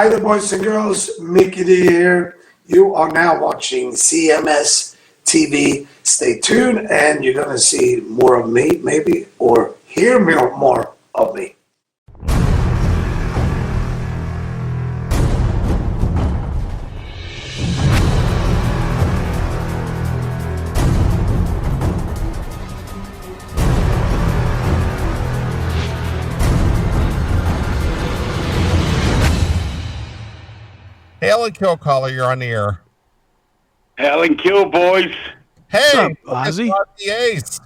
Hi there, boys and girls. Mickey D here. You are now watching CMS TV. Stay tuned, and you're going to see more of me, maybe, or hear more of me. Hail and Kill caller, you're on the air. Hail and Kill, boys. Hey, what's up, Azie? Aussy Ace.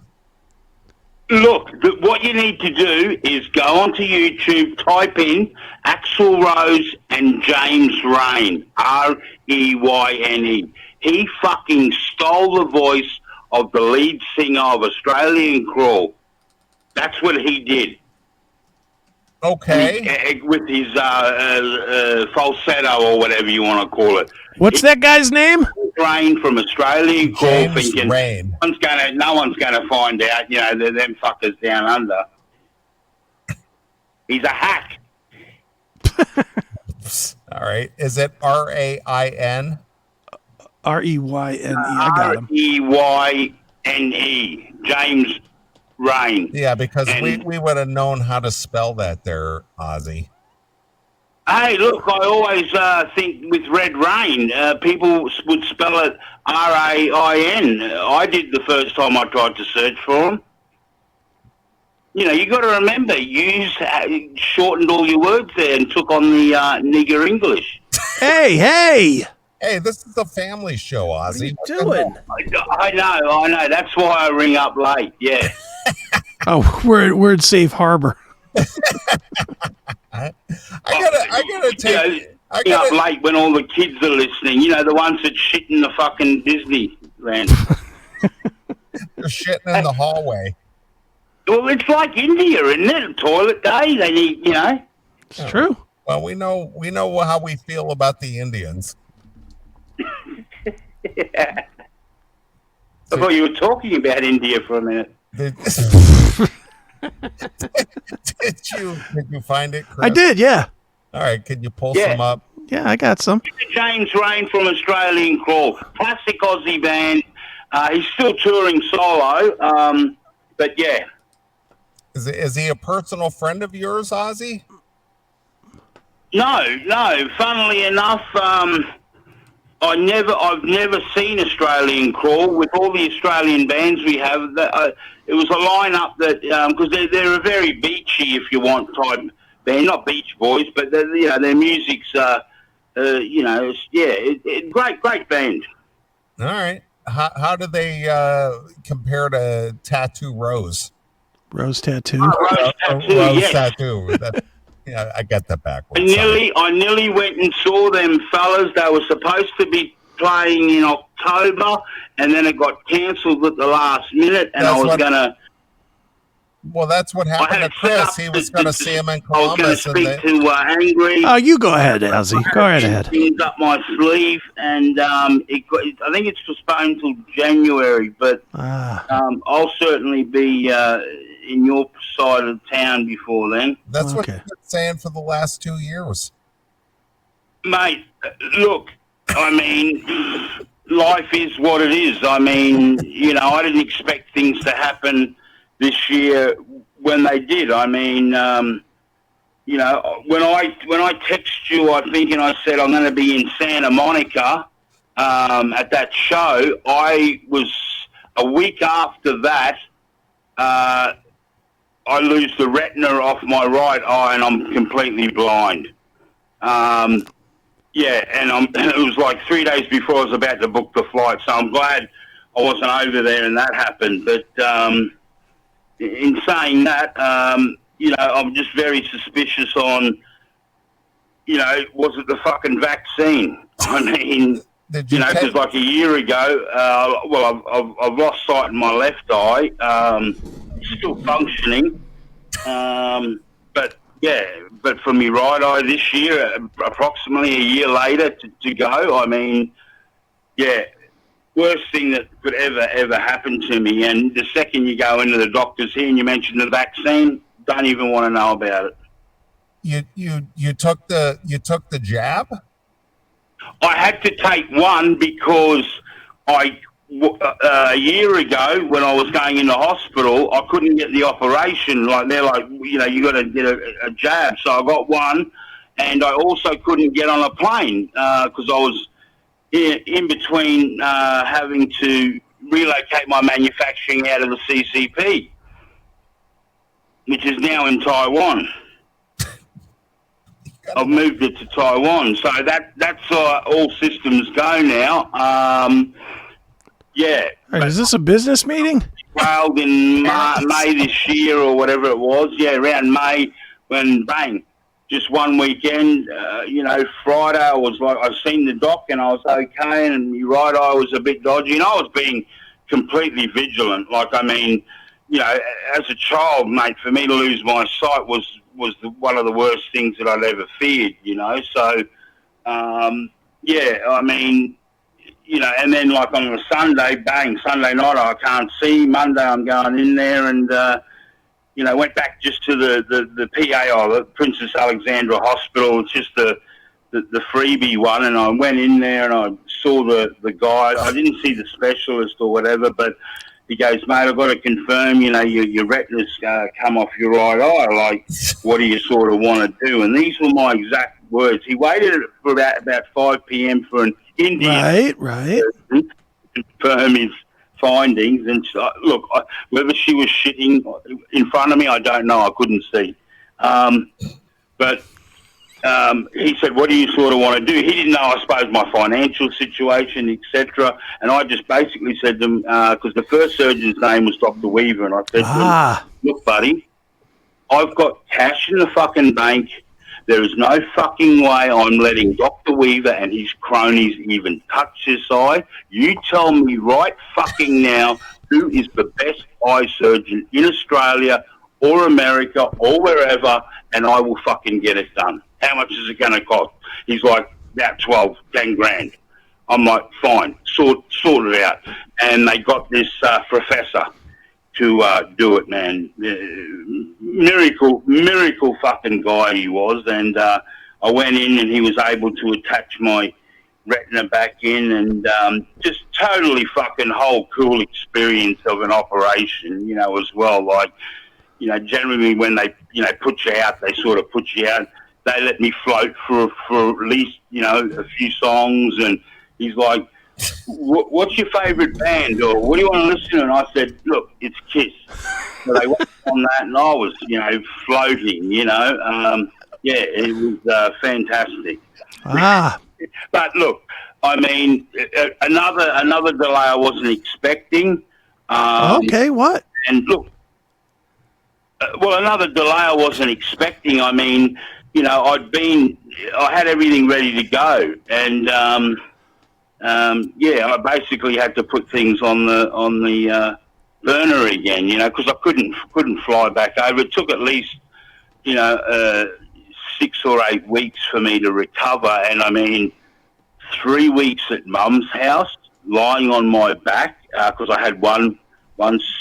Look, what you need to do is go onto YouTube, type in Axl Rose and James Reyne, Reyne. He fucking stole the voice of the lead singer of Australian Crawl. That's what he did. Okay. With his falsetto or whatever you want to call it. What's that guy's name? Reyne from Australian Crawl, James thinking Reyne. no one's gonna find out. You know, they're them fuckers down under. He's a hack. All right. Is it R-A-I-N? Reyne. I got him. Reyne. James Reyne. Yeah, because we would have known how to spell that there, Ozzy. Hey, look, I always think with Red Rain, people would spell it R-A-I-N. I did the first time I tried to search for him. You know, you got to remember, you shortened all your words there and took on the nigger English. Hey! Hey, this is a family show, Ozzy. What are you doing? I know. That's why I ring up late, yeah. Oh, we're in safe harbor. I gotta take. I ring up late when all the kids are listening. You know, the ones that shit in the fucking Disneyland. They're shitting in the hallway. Well, it's like India, isn't it? Toilet day. They need, you know. It's true. Well, we know how we feel about the Indians. Yeah. I thought you were talking about India for a minute. Did you find it, Chris? I did, yeah. All right, can you pull some up? Yeah, I got some. James Reyne from Australian Crawl, classic Aussie band. He's still touring solo, but yeah. Is he a personal friend of yours, Ozzy? No. Funnily enough, I've never seen Australian Crawl. With all the Australian bands we have, it was a lineup that because they're a very beachy, if you want, type band. Not Beach Boys, but their music's great band. All right. How do they compare to Tattoo Rose? Rose Tattoo. Rose Tattoo. Yeah, I got that backwards. I nearly went and saw them fellas. They were supposed to be playing in October, and then it got cancelled at the last minute, and Well, that's what happened to Chris. He was going to see him in Columbus. I was going to speak to Angry. Oh, you go ahead, Azie. Go right ahead. Things up my sleeve, and I think it's postponed till January, but I'll certainly be in your side of town before then. That's what you've been saying for the last 2 years. Mate, look, I mean, life is what it is. I mean, I didn't expect things to happen this year when they did. I mean, when I text you, I think, and I said I'm going to be in Santa Monica at that show, I was a week after that, I lose the retina off my right eye and I'm completely blind. And it was like 3 days before I was about to book the flight, so I'm glad I wasn't over there and that happened. But in saying that, I'm just very suspicious on, was it the fucking vaccine? I mean, because like a year ago, I've lost sight in my left eye, still functioning, but for me right eye this year, approximately a year later to go, I mean, worst thing that could ever happen to me. And the second you go into the doctors here and you mention the vaccine, don't even want to know about it. you took the jab? I had to take one because a year ago when I was going into hospital, I couldn't get the operation. Like they're like, you got to get a jab. So I got one, and I also couldn't get on a plane because I was in between having to relocate my manufacturing out of the CCP, which is now in Taiwan. I've moved it to Taiwan, so that's all systems go now. Yeah. All right, is this a business meeting? Failed in May this year or whatever it was. Yeah, around May when bang, just one weekend. Friday I was like, I seen the doc and I was okay, and my right eye was a bit dodgy, and I was being completely vigilant. Like, I mean, as a child, mate, for me to lose my sight was one of the worst things that I'd ever feared, So, I mean, and then like on a Sunday, bang, Sunday night I can't see. Monday I'm going in there and, went back just to the PA, the Princess Alexandra Hospital. It's just the freebie one. And I went in there and I saw the guy. I didn't see the specialist or whatever, but he goes, mate, I've got to confirm, your retina's come off your right eye. Like, what do you sort of want to do? And these were my exact words. He waited for about 5 p.m. for an Indian Right. person to confirm his findings. And so, look, whether she was shitting in front of me, I don't know. I couldn't see. But he said, what do you sort of want to do? He didn't know, I suppose, my financial situation, etc. And I just basically said to him, because the first surgeon's name was Dr. Weaver, and I said to him, look, buddy, I've got cash in the fucking bank. There is no fucking way I'm letting Dr. Weaver and his cronies even touch this eye. You tell me right fucking now who is the best eye surgeon in Australia or America or wherever, and I will fucking get it done. How much is it going to cost? He's like, about 10 grand. I'm like, fine, sort it out. And they got this professor to do it, man. Miracle fucking guy he was. And I went in and he was able to attach my retina back in, and just totally fucking whole cool experience of an operation, as well. Like, generally when they, put you out, they sort of put you out. They let me float for at least, a few songs. And he's like, what's your favourite band, or what do you want to listen to? And I said, look, it's Kiss. So they went on that, and I was, floating, it was fantastic. But look, I mean, another delay I wasn't expecting. Okay, what? And look, another delay I wasn't expecting. I mean, I had everything ready to go, and I basically had to put things on the burner again, because I couldn't fly back over. It took at least 6 or 8 weeks for me to recover, and I mean 3 weeks at Mum's house, lying on my back, because I had one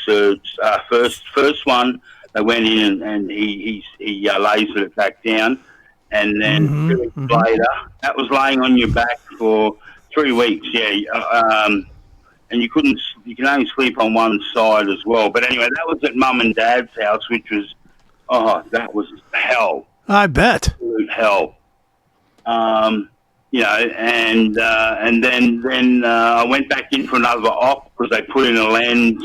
surge. First one, they went in and he lasered it back down, and then 2 weeks later, that was laying on your back for 3 weeks. And you can only sleep on one side as well. But anyway, that was at Mum and Dad's house, which was, that was hell. I bet. Absolute hell. And then I went back in for another op because they put in a lens,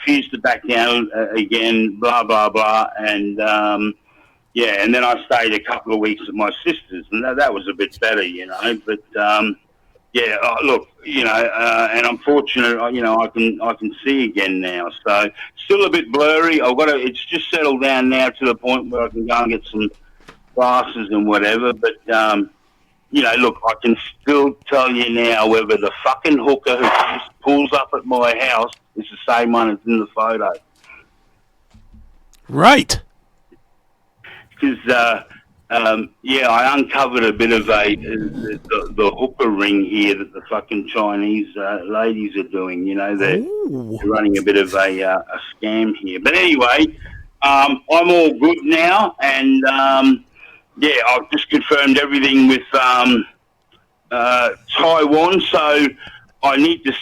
fused it back down again, blah, blah, blah. And, and then I stayed a couple of weeks at my sister's, and that was a bit better, But, look, and I'm fortunate, I can see again now. So still a bit blurry. It's just settled down now to the point where I can go and get some glasses and whatever. But, look, I can still tell you now whether the fucking hooker who just pulls up at my house is the same one as in the photo. Right. Because, I uncovered a bit of the hooker ring here that the fucking Chinese ladies are doing. They're running a bit of a scam here. But anyway, I'm all good now, and I've just confirmed everything with Taiwan. So I need to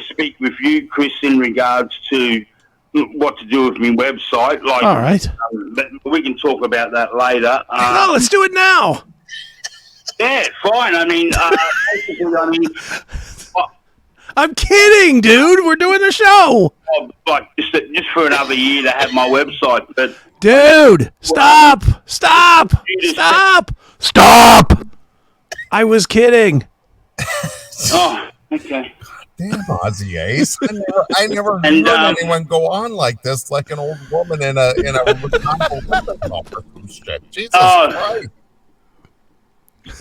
speak with you, Chris, in regards to what to do with my website. Like, all right. But we can talk about that later. No, let's do it now. Yeah, fine. I mean, basically, I'm kidding, dude. We're doing the show. like just for another year to have my website. But Dude, stop. I was kidding. oh, okay. Damn, Aussy Ace. I never heard anyone go on like this, like an old woman in a or some shit. Jesus Christ.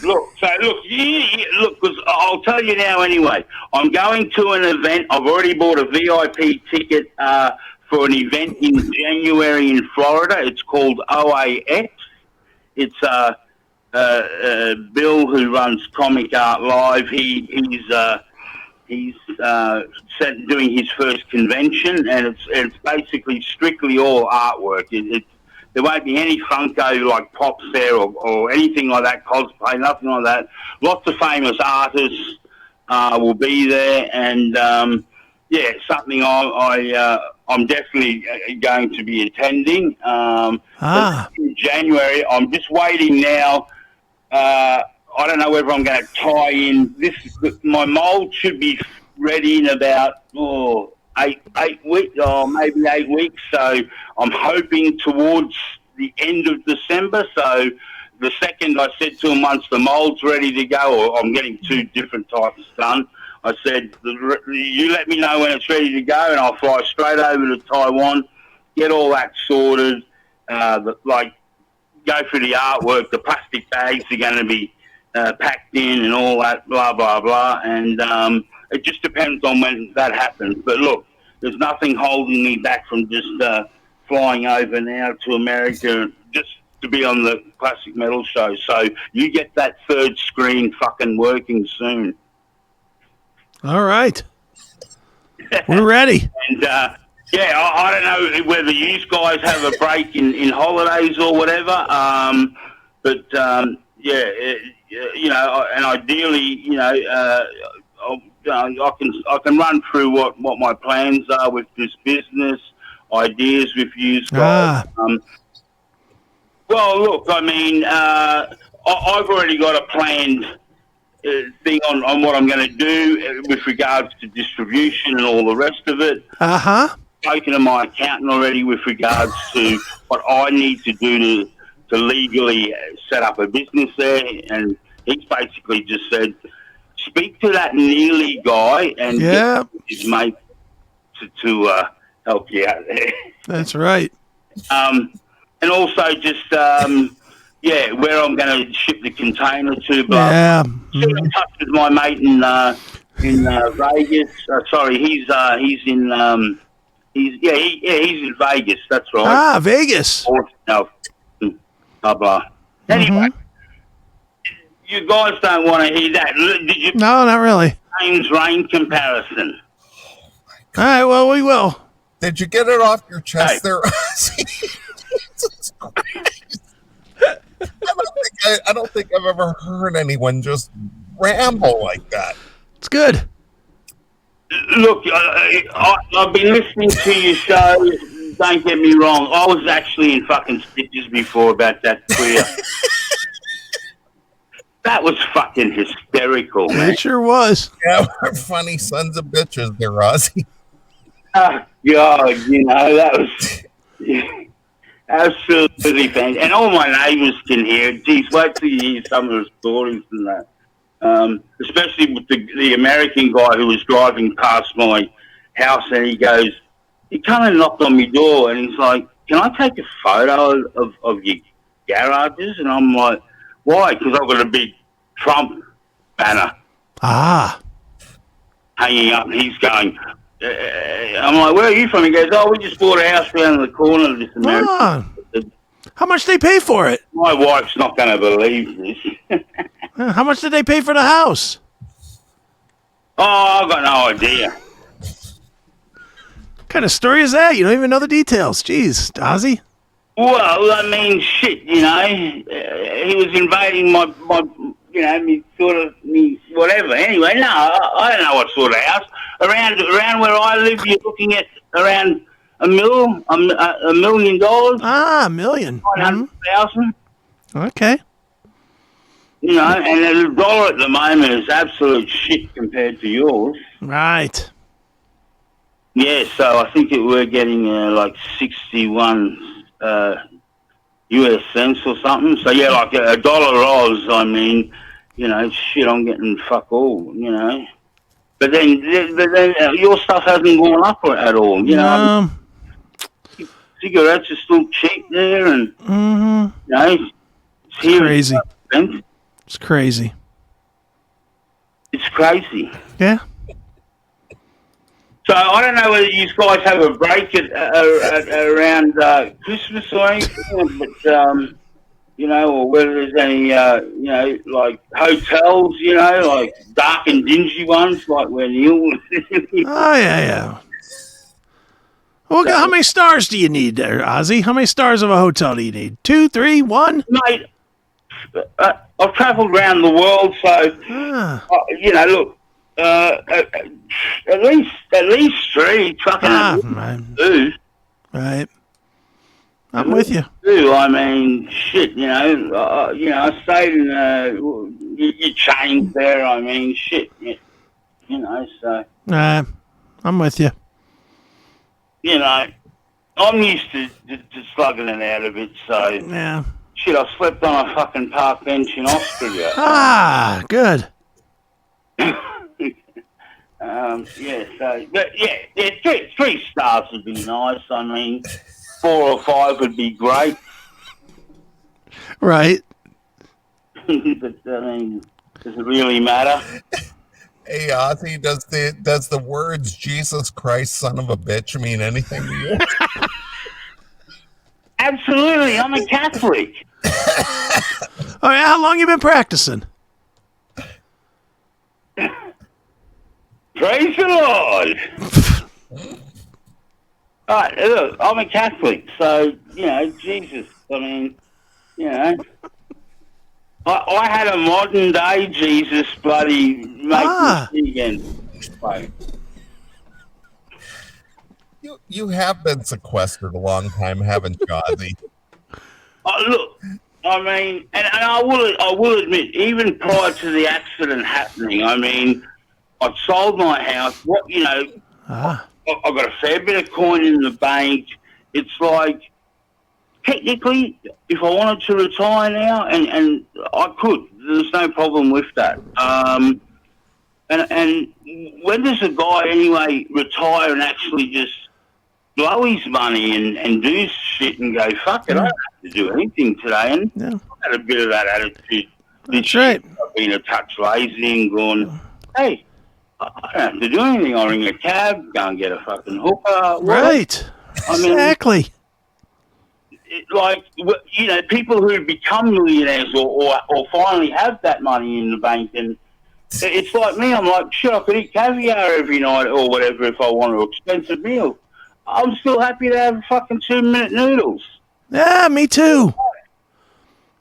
Look, because I'll tell you now anyway. I'm going to an event. I've already bought a VIP ticket for an event in January in Florida. It's called OAX. It's Bill, who runs Comic Art Live. He's doing his first convention, and it's basically strictly all artwork. There won't be any Funko like Pops there or anything like that, cosplay, nothing like that. Lots of famous artists will be there, and something I'm definitely going to be attending. In January, I'm just waiting now. I don't know whether I'm going to tie in this. My mold should be ready in about 8 weeks, or maybe 8 weeks. So I'm hoping towards the end of December. So the second I said to him, once the mold's ready to go, or I'm getting 2 different types done, I said, you let me know when it's ready to go, and I'll fly straight over to Taiwan, get all that sorted, go through the artwork. The plastic bags are going to be packed in and all that, blah, blah, blah. And it just depends on when that happens. But look, there's nothing holding me back from just flying over now to America just to be on the Classic Metal Show. So you get that third screen fucking working soon. All right. We're ready. And, I don't know whether you guys have a break in holidays or whatever, and ideally, I can run through what my plans are with this business, ideas with you guys. Well, look, I mean, I've already got a planned thing on what I'm going to do with regards to distribution and all the rest of it. Spoken to my accountant already with regards to what I need to do to legally set up a business there, and he's basically just said, speak to that Neeley guy and get his mate to help you out there. That's right. And also just where I'm going to ship the container to. But keep in touch with my mate in Vegas. He's in. He's in Vegas. That's right. Vegas. No, blah blah. Anyway, you guys don't want to hear that. Did you? No, not really. James Rain comparison. All right. Well, we will. Did you get it off your chest there? I don't think I've ever heard anyone just ramble like that. It's good. Look, I've been listening to your show. Don't get me wrong. I was actually in fucking stitches before about that queer. That was fucking hysterical, man. It sure was. Yeah, we're funny sons of bitches there, Azie. Oh, God, that was absolutely fantastic. And all my neighbours can hear it. Geez, wait till you hear some of the stories and that. Especially with the American guy who was driving past my house, and he goes, he kind of knocked on my door, and he's like, can I take a photo of your garages? And I'm like, why? Because I've got a big Trump banner hanging up, and he's going, I'm like, where are you from? He goes, we just bought a house around the corner of this American. How much they pay for it? My wife's not going to believe this. How much did they pay for the house? I've got no idea. What kind of story is that? You don't even know the details. Jeez, Azie. Well, I mean, shit, he was invading my me sort of, me whatever. Anyway, no, I don't know what sort of house. Around where I live, you're looking at around $1 million. Ah, $1 million. 900,000. Okay. And the dollar at the moment is absolute shit compared to yours. Right. Yeah, so I think we're getting like 61 US cents or something. So yeah, like $1 Oz. I mean, shit, I'm getting fuck all. But then your stuff hasn't gone up at all. No. Cigarettes are still cheap there, and It's crazy. It's crazy. It's crazy. Yeah. So I don't know whether you guys have a break at around Christmas or anything, but or whether there's any like hotels, like dark and dingy ones, like where Neil. Oh yeah. Well, how many stars do you need there, Ozzy? How many stars of a hotel do you need? 2, 3, 1? Mate, I've travelled around the world, so look. At least 3 fucking 2. Right. I'm with you. 2, I mean, shit, I stayed in your chains there, I mean, shit, so. I'm with you. I'm used to slugging it out a bit, so. Yeah. Shit, I slept on a fucking park bench in Austria. Good. Three stars would be nice. I mean, 4 or 5 would be great. Right. But I mean, does it really matter? Hey, Ozzy, does the words "Jesus Christ, son of a bitch" mean anything to you? Absolutely, I'm a Catholic. Oh yeah, how long you been practicing? Praise the Lord. All right, look, I'm a Catholic, so, Jesus, I mean, I had a modern day Jesus bloody make me again. Right. You have been sequestered a long time, haven't you, Ozzy? Look, I mean, and I will admit, even prior to the accident happening, I mean, I sold my house. I've got a fair bit of coin in the bank. It's like, technically, if I wanted to retire now, and I could, there's no problem with that. And when does a guy anyway retire and actually just blow his money and do shit and go, fuck it, I don't have to do anything today. And I've had a bit of that attitude. That's right. I've been a touch lazy and gone, hey, I don't have to do anything. I'll ring a cab, go and get a fucking hooker. Right. I mean, exactly. People who become millionaires or finally have that money in the bank, and it's like me. I'm like, shit, I could eat caviar every night or whatever if I want an expensive meal. I'm still happy to have fucking 2-minute noodles. Yeah, me too.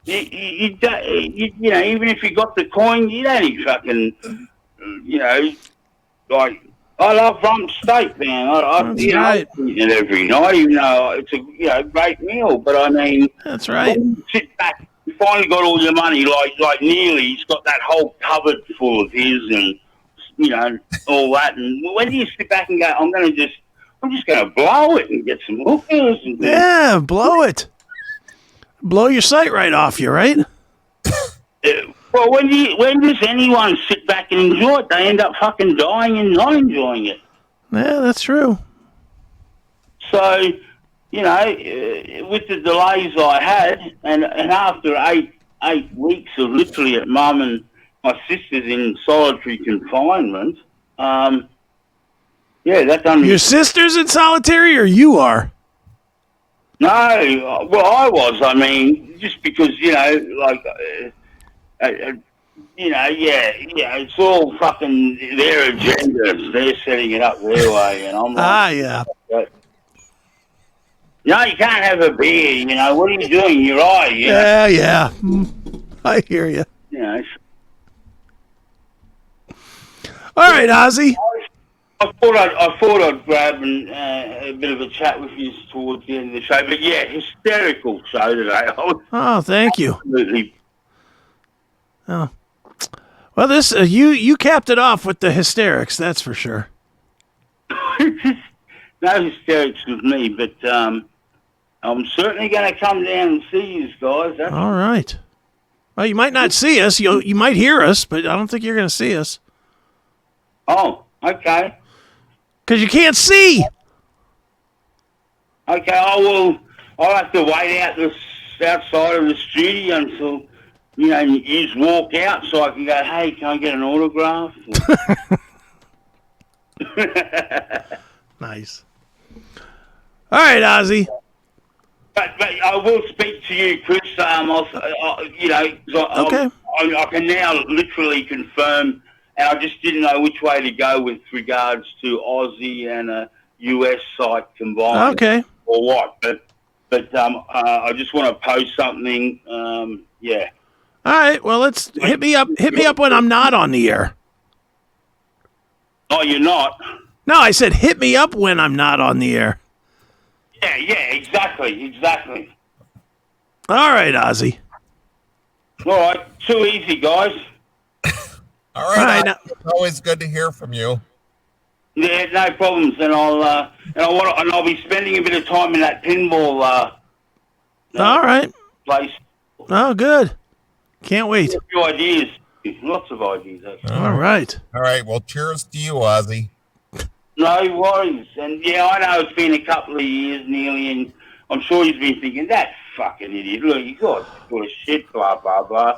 Even if you got the coin, you don't need fucking, like, I love rump steak, man. I eat it every night, even though it's a great meal. But I mean, that's right. When you sit back, you finally got all your money, like Neeley. He's got that whole cupboard full of his, and all that. And when do you sit back and go, I'm just going to blow it and get some hookers? And blow it. Blow your sight right off you, right? Well, when does anyone sit back and enjoy it? They end up fucking dying and not enjoying it. Yeah, that's true. So, with the delays I had, and after eight weeks of literally at mum and my sister's in solitary confinement, that done. Your sister's in solitary, or you are? No, well, I was. I mean, just because it's all fucking their agenda. They're setting it up their way, and I'm like, No, you can't have a beer. You know what are you doing? Your eye. You know? Yeah. I hear you. You know. All right, Ozzy. I thought I'd grab a bit of a chat with you towards the end of the show. But yeah, hysterical show today. Oh, thank you. Absolutely. Oh. Well, this you capped it off with the hysterics. That's for sure. No hysterics with me, but I'm certainly going to come down and see you guys. That's All right. Well, you might not see us. You might hear us, but I don't think you're going to see us. Oh, okay. Because you can't see. Okay, I'll have to wait outside of the studio until, you just walk out so I can go, hey, can I get an autograph? Nice. All right, Ozzy. But I will speak to you, Chris. Okay. I can now literally confirm, and I just didn't know which way to go with regards to Aussie and a US site combined. Okay. Or what? But I just want to post something. Yeah. All right. Well, let's hit me up. Hit me up when I'm not on the air. Oh, you're not? No, I said hit me up when I'm not on the air. Yeah, exactly. All right, Ozzy. All right, too easy, guys. All right. It's always good to hear from you. Yeah, no problems. And I'll be spending a bit of time in that pinball All right. place. Oh, good. Can't wait. A few ideas. Lots of ideas, actually. All right. All right. Well, cheers to you, Ozzy. No worries. And yeah, I know it's been a couple of years nearly, and I'm sure you've been thinking, that fucking idiot, look, you got full of shit, blah, blah, blah.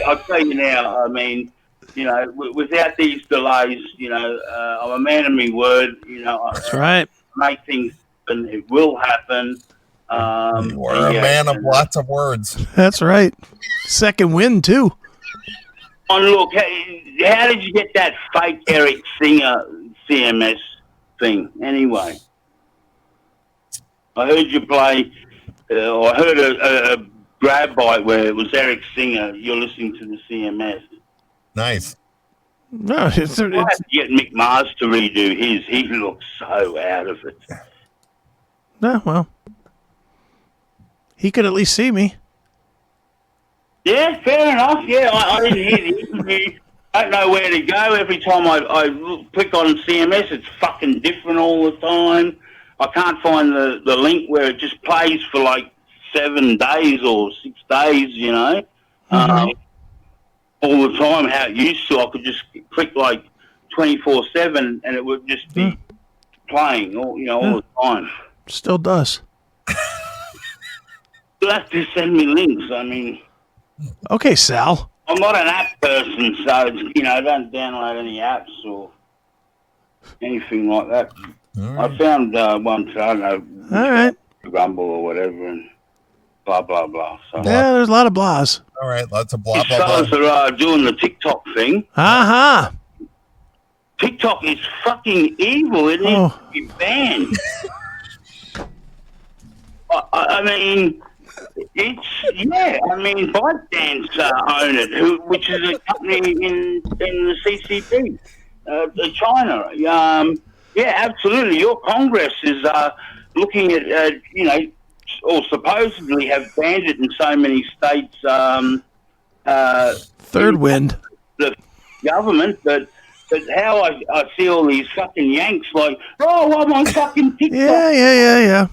I'll tell you now, I mean, without these delays, I'm a man of my word, That's right. Make things happen, it will happen. You are a man of lots of words. That's right. Second win, too. Oh, look, how did you get that fake Eric Singer CMS thing anyway? I heard you play, I heard a grab bite where it was Eric Singer. You're listening to the CMS. Nice. No, I have to get Mick Mars to redo his. He looks so out of it. No, well, he could at least see me. Yeah, fair enough. Yeah, I didn't hear the interview. I don't know where to go. Every time I click on CMS, it's fucking different all the time. I can't find the link where it just plays for like 7 days or 6 days, all the time. How it used to, I could just click like 24/7 and it would just be playing all the time. Still does. You'll have to send me links. I mean, okay, Sal. I'm not an app person, so I don't download any apps or anything like that. Right. I found one today, I don't know, All right. Rumble or whatever, and blah blah blah. So Yeah, there's a lot of blahs. All right. Lots of blah, these blah, fellas blah. are doing the TikTok thing. Uh-huh. TikTok is fucking evil. It needs to be banned. I mean, ByteDance own it, which is a company in the CCP, China. Yeah, absolutely. Your Congress is looking at, or supposedly have banned it in so many states. Third wind. The government, but how I see all these fucking Yanks like, oh, I'm on fucking TikTok. Yeah.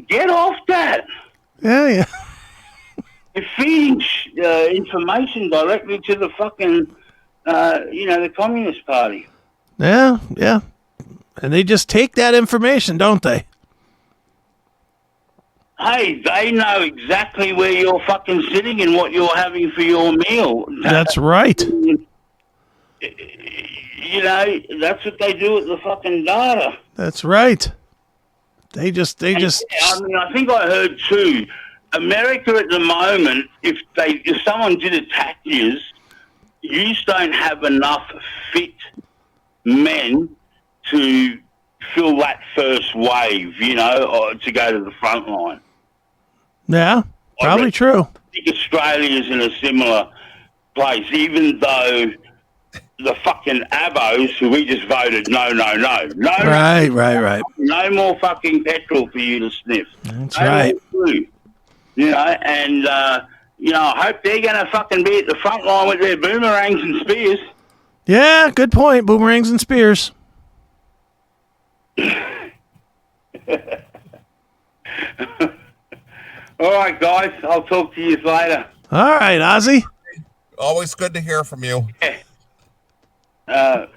Get off that. Yeah. You're feeding information directly to the fucking, the Communist Party. Yeah. And they just take that information, don't they? Hey, they know exactly where you're fucking sitting and what you're having for your meal. That's right. That's what they do with the fucking data. That's right. They just. I mean, I think I heard too. America at the moment, if someone did attack you don't have enough fit men to fill that first wave, you know, or to go to the front line. Yeah, probably true. I think Australia's in a similar place, even though the fucking abos who we just voted no. Right. No more fucking petrol for you to sniff. That's no right. More food, you know, and you know, I hope they're going to fucking be at the front line with their boomerangs and spears. Yeah, good point. Boomerangs and spears. All right, guys. I'll talk to you later. All right, Ozzy. Always good to hear from you. Fucking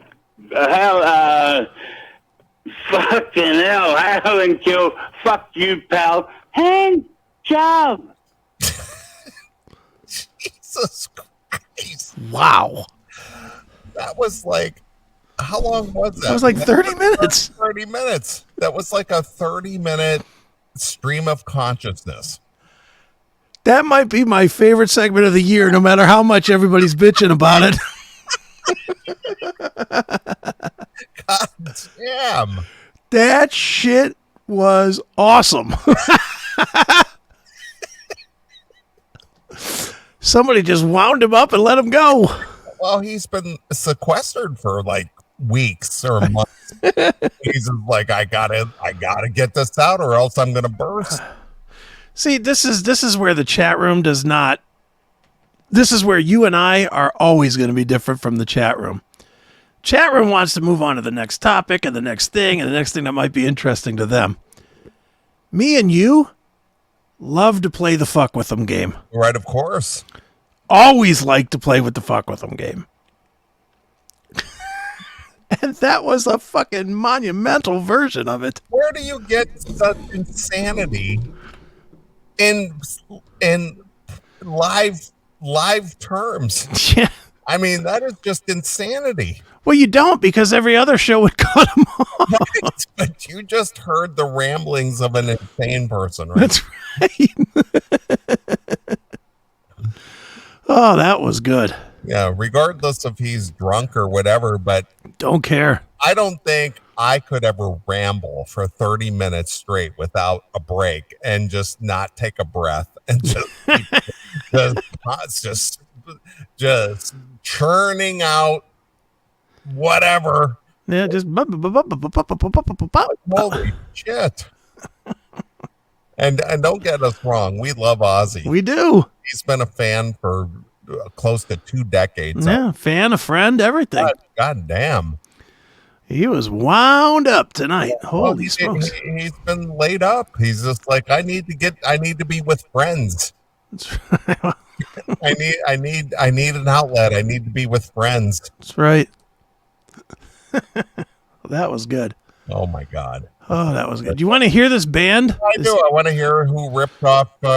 hell, Hell and Kill. Fuck you, pal. Hand job. Jesus Christ. Wow. That was like, how long was that? That was like 30 minutes. 30 minutes. That was like a 30-minute stream of consciousness. That might be my favorite segment of the year, no matter how much everybody's bitching about it. God damn. That shit was awesome. Somebody just wound him up and let him go. Well, he's been sequestered for like weeks or months. He's just like, I gotta get this out or else I'm gonna burst. See, this is where the chat room does not. This is where you and I are always going to be different from the chat room. Chat room wants to move on to the next topic and the next thing that might be interesting to them. Me and you love to play the fuck with them game. Right, of course. Always like to play with the fuck with them game. And that was a fucking monumental version of it. Where do you get such insanity in live terms? Yeah. I mean, that is just insanity. Well, you don't, because every other show would cut them off. Right? But you just heard the ramblings of an insane person, right? That's right. Oh, that was good. Yeah, regardless if he's drunk or whatever, but Don't care. I don't think I could ever ramble for 30 minutes straight without a break and just not take a breath and just churning out whatever. Yeah, just Holy shit. And don't get us wrong, we love Ozzy. we do. He's been a fan for close to 2 decades. Yeah, fan, a friend, everything. God damn. He was wound up tonight. Holy smokes. He's been laid up. He's just like, I need to be with friends. That's right. I need an outlet. I need to be with friends. That's right. That was good. Oh my God. Oh, that was good. Do you want to hear this band? I do. I want to hear who ripped off, who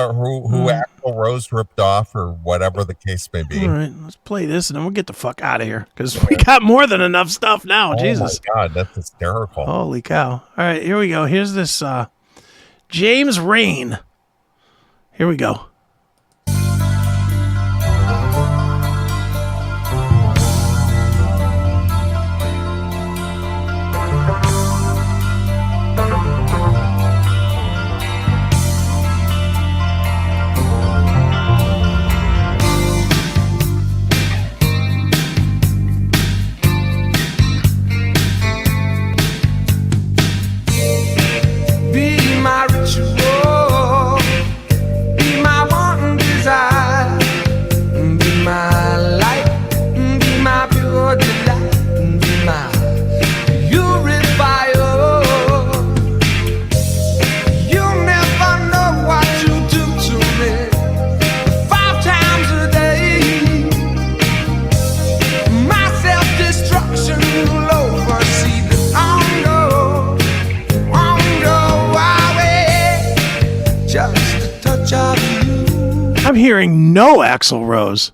Axl Rose ripped off, or whatever the case may be. All right, let's play this and then we'll get the fuck out of here because we got more than enough stuff now. Jesus. Oh my God, that's hysterical. Holy cow. All right, here we go. Here's this James Rain. Here we go. Be my ritual, be my one desire, be my light, be my pure delight, be my purifier. You never know what you do to me. 5 times a day, my self-destruction will oversee the hunger. Just a touch of you. I'm hearing no Axl Rose.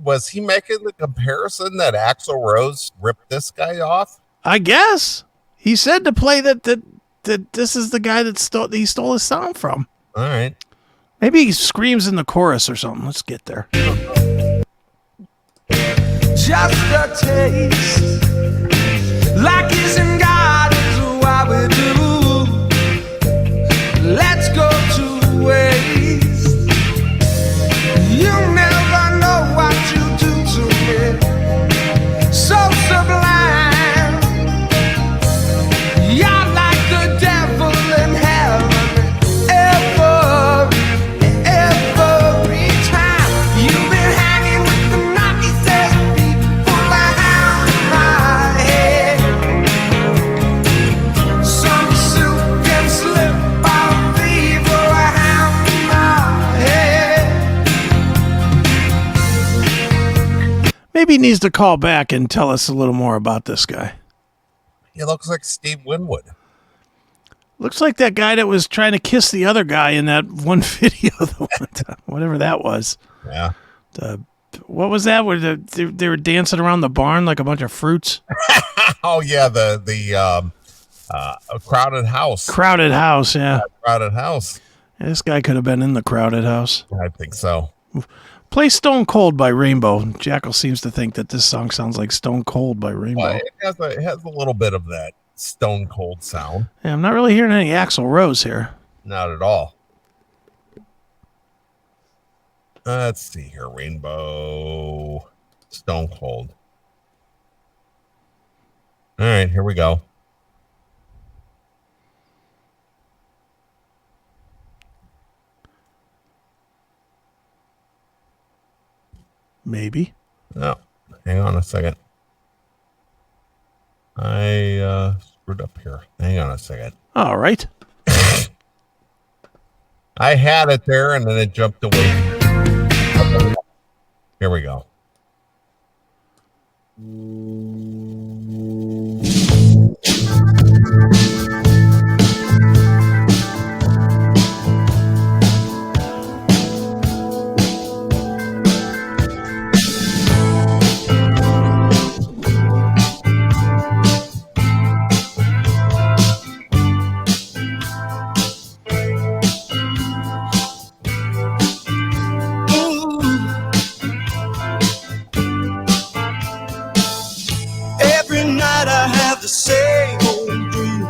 Was he making the comparison that Axl Rose ripped this guy off? I guess he said to play that this is the guy that he stole his sound from. All right. Maybe he screams in the chorus or something. Let's get there. Just a taste, like isn't God is Maybe he needs to call back and tell us a little more about this guy. He looks like Steve Winwood. Looks like that guy that was trying to kiss the other guy in that one video, the one time, whatever that was. Yeah. What was that? Where they were dancing around the barn like a bunch of fruits? Oh yeah, the crowded house. Crowded house, yeah. Crowded house. Yeah, this guy could have been in the crowded house. I think so. Play Stone Cold by Rainbow. Jackal seems to think that this song sounds like Stone Cold by Rainbow. Well, it has a little bit of that Stone Cold sound. Yeah, I'm not really hearing any Axl Rose here. Not at all. Let's see here. Rainbow. Stone Cold. All right, here we go. Maybe. No, hang on a second. I screwed up here. Hang on a second. All right. I had it there and then it jumped away. Here we go. Every night I have the same old dream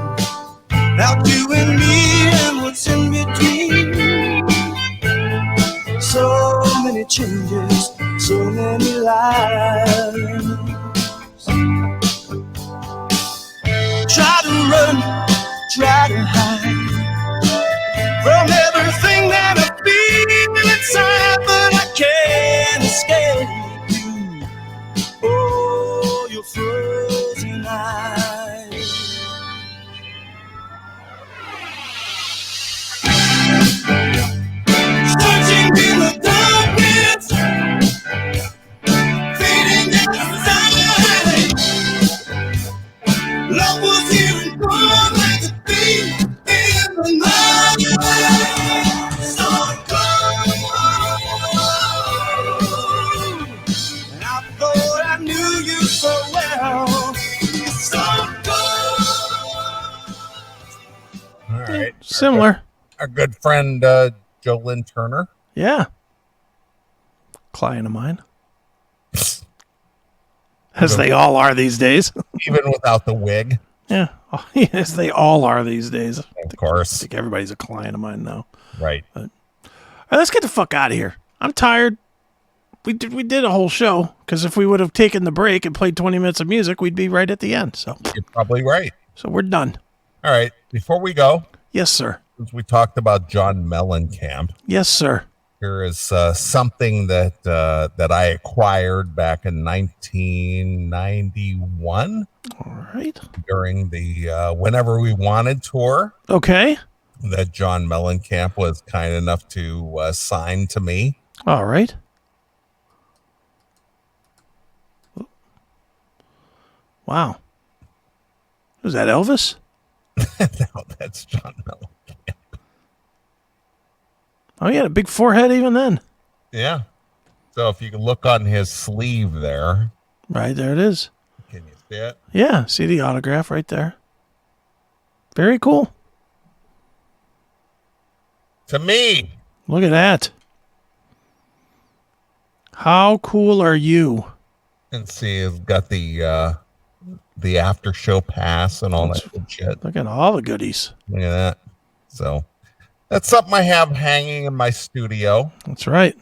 about you and me and what's in between. So many changes, so many lives. Try to run, try to hide from everything that I feel inside, but I can't escape you. Oh, your frozen eyes. Searching in the darkness, fading inside. Love was here and gone like a thief in the night. So cold, and I thought I knew you so well. So cold. All right. Similar. Our good friend Joe Lynn Turner. Yeah. Client of mine. As they all are these days. Even without the wig, Yeah. As they all are these days. I of course. think everybody's a client of mine now. Right. All right, let's get the fuck out of here. I'm tired. We did a whole show because if we would have taken the break and played 20 minutes of music, we'd be right at the end. So You're probably right. we're done. All right. Before we go, Yes, sir. since we talked about John Mellencamp, Yes, sir. here is something that I acquired back in 1991 All right. during the Whenever We Wanted tour Okay. that John Mellencamp was kind enough to sign to me. All right. Wow. Was that Elvis? No, that's John Mellencamp. Oh, he had a big forehead even then. Yeah. So if you can look on his sleeve there, Right there it is. can you see it? Yeah. See the autograph right there. Very cool. To me. Look at that. How cool are you? And see, it's got the after show pass and all that good shit. Look at all the goodies. Look at that. So that's something I have hanging in my studio. That's right.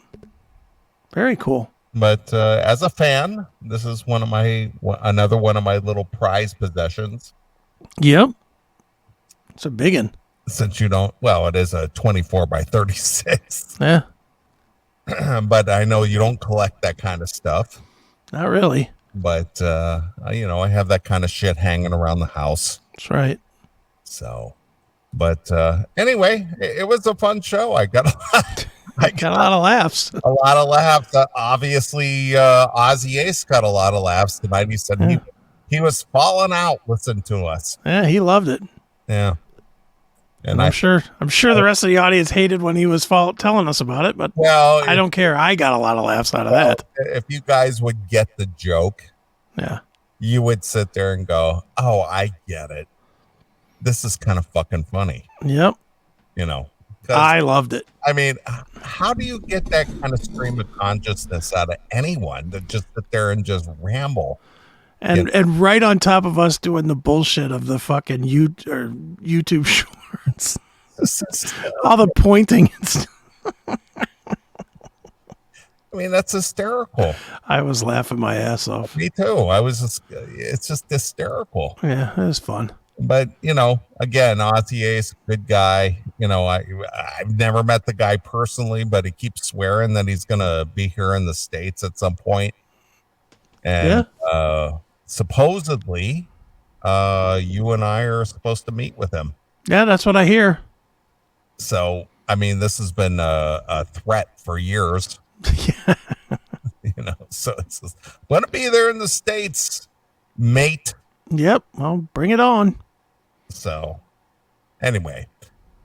Very cool. But as a fan, this is another one of my little prized possessions. Yep. It's a big one. Since you don't, well, it is a 24 by 36, Yeah. but I know you don't collect that kind of stuff. Not really. But I have that kind of shit hanging around the house. That's right. So, but anyway, it was a fun show. I got I got a lot of laughs. A lot of laughs. Obviously, Aussy Ace got a lot of laughs tonight. He said he was falling out listening to us. Yeah, he loved it. Yeah. And I'm sure the rest of the audience hated when he was telling us about it, but I don't care. I got a lot of laughs out of that. If you guys would get the joke, you would sit there and go, "Oh, I get it. This is kind of fucking funny." Yep. You know, I loved it. I mean, how do you get that kind of stream of consciousness out of anyone to just sit there and just ramble? And right on top of us doing the bullshit of the fucking YouTube shorts. All the pointing and stuff. I mean, that's hysterical. I was laughing my ass off. Me too. It's just hysterical. Yeah, it was fun. But, again, Aussy Ace, good guy. I've never met the guy personally, but he keeps swearing that he's going to be here in the States at some point. And supposedly, you and I are supposed to meet with him. Yeah, that's what I hear. So, I mean, this has been a threat for years. Yeah. So it's just, want to be there in the States, mate. Yep, well, bring it on. So, anyway,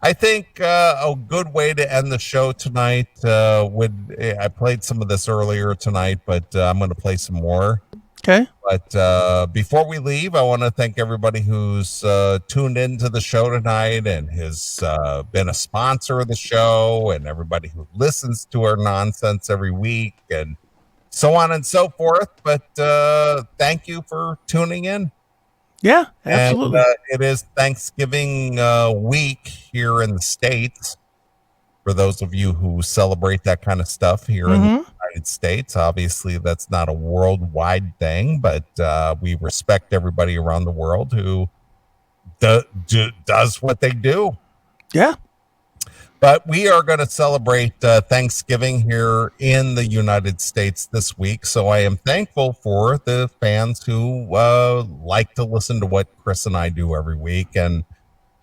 I think a good way to end the show tonight I played some of this earlier tonight, but I'm going to play some more. Okay. But before we leave, I want to thank everybody who's tuned into the show tonight and has been a sponsor of the show, and everybody who listens to our nonsense every week, and so on and so forth. But thank you for tuning in. Yeah, absolutely. And, it is Thanksgiving week here in the States. For those of you who celebrate that kind of stuff here in the United States, obviously that's not a worldwide thing, but we respect everybody around the world who does what they do. Yeah. But we are going to celebrate Thanksgiving here in the United States this week. So I am thankful for the fans who like to listen to what Chris and I do every week. And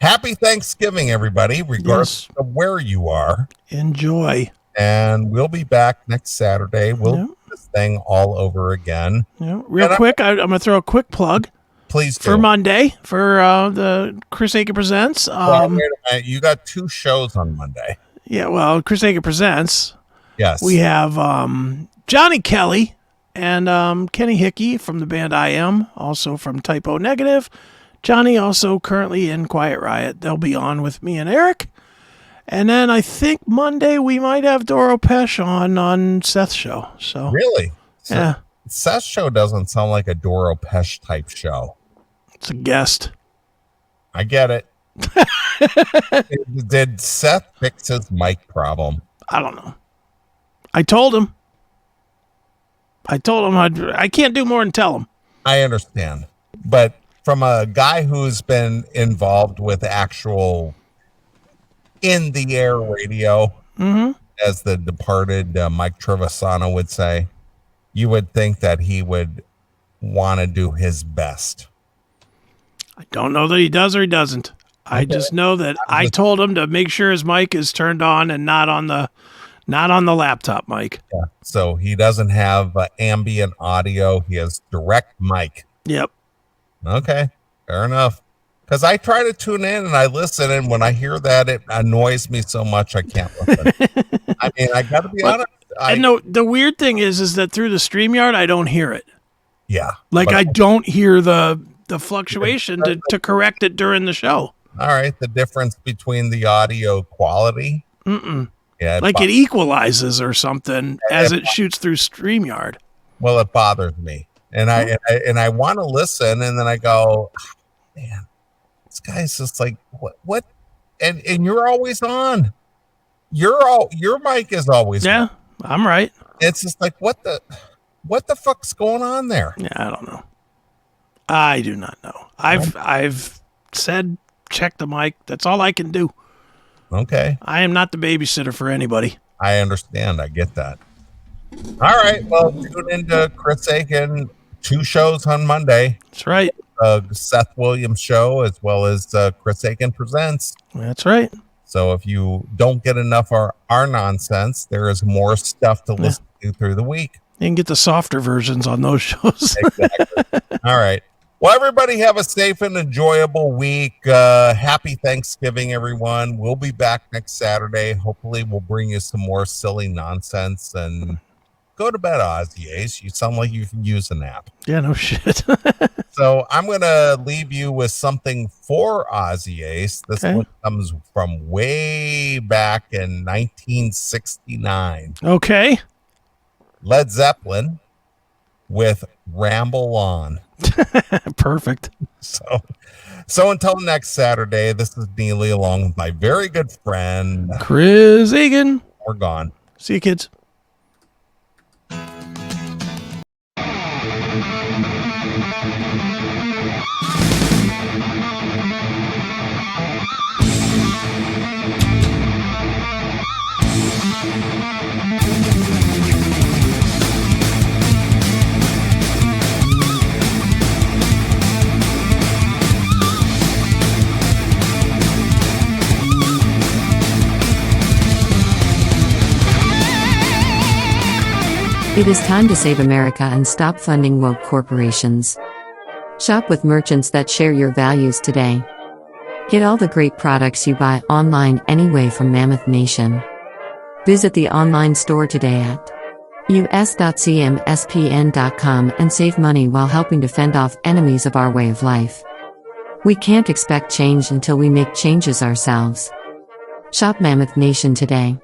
happy Thanksgiving, everybody, regardless of where you are. Enjoy. And we'll be back next Saturday. We'll do this thing all over again. Yeah. Real quick, I'm going to throw a quick plug. Please do. For Monday, for the Chris Akin Presents. Wait a minute. You got 2 shows on Monday. Yeah, well, Chris Akin Presents. Yes. We have Johnny Kelly and Kenny Hickey from the band I Am, also from Typo Negative. Johnny also currently in Quiet Riot. They'll be on with me and Eric. And then I think Monday we might have Doro Pesh on Seth's show. So really? So yeah. Seth's show doesn't sound like a Doro Pesh type show. It's a guest. I get it. Did Seth fix his mic problem? I don't know. I told him I can't do more than tell him. I understand. But from a guy who's been involved with actual in the air radio, as the departed Mike Trevisano would say, you would think that he would want to do his best. I don't know that he does or he doesn't. I just know that I told him to make sure his mic is turned on and not on the laptop mic. Yeah. So he doesn't have ambient audio. He has direct mic. Yep. Okay. Fair enough. Because I try to tune in and I listen, and when I hear that, it annoys me so much I can't listen. I mean, I got to be honest. The weird thing is that through the StreamYard, I don't hear it. Yeah. Like I don't hear the fluctuation to correct it during the show. All right. The difference between the audio quality. Yeah. Like it equalizes or something as it shoots through StreamYard. Well, it bothers me. And I want to listen, and then I go, oh, man, this guy's just like, what? And you're always on. Your mic is always on. I'm right. It's just like, what the fuck's going on there? Yeah, I don't know. I do not know. I've said check the mic. That's all I can do. Okay. I am not the babysitter for anybody. I understand. I get that. All right. Well, tune into Chris Akin, 2 shows on Monday. That's right. Seth Williams show, as well as Chris Akin Presents. That's right. So if you don't get enough of our nonsense, there is more stuff to listen to through the week. You can get the softer versions on those shows. Exactly. All right. Well, everybody have a safe and enjoyable week. Happy Thanksgiving, everyone. We'll be back next Saturday. Hopefully we'll bring you some more silly nonsense, and go to bed, Aussy Ace. You sound like you can use a nap. Yeah, no shit. So I'm going to leave you with something for Aussy Ace. This Okay. one comes from way back in 1969. Okay. Led Zeppelin with Ramble On. Perfect. So until next Saturday, this is Neeley along with my very good friend Chris Akin. We're gone. See you, kids. It is time to save America and stop funding woke corporations. Shop with merchants that share your values today. Get all the great products you buy online anyway from Mammoth Nation. Visit the online store today at us.cmspn.com and save money while helping to fend off enemies of our way of life. We can't expect change until we make changes ourselves. Shop Mammoth Nation today.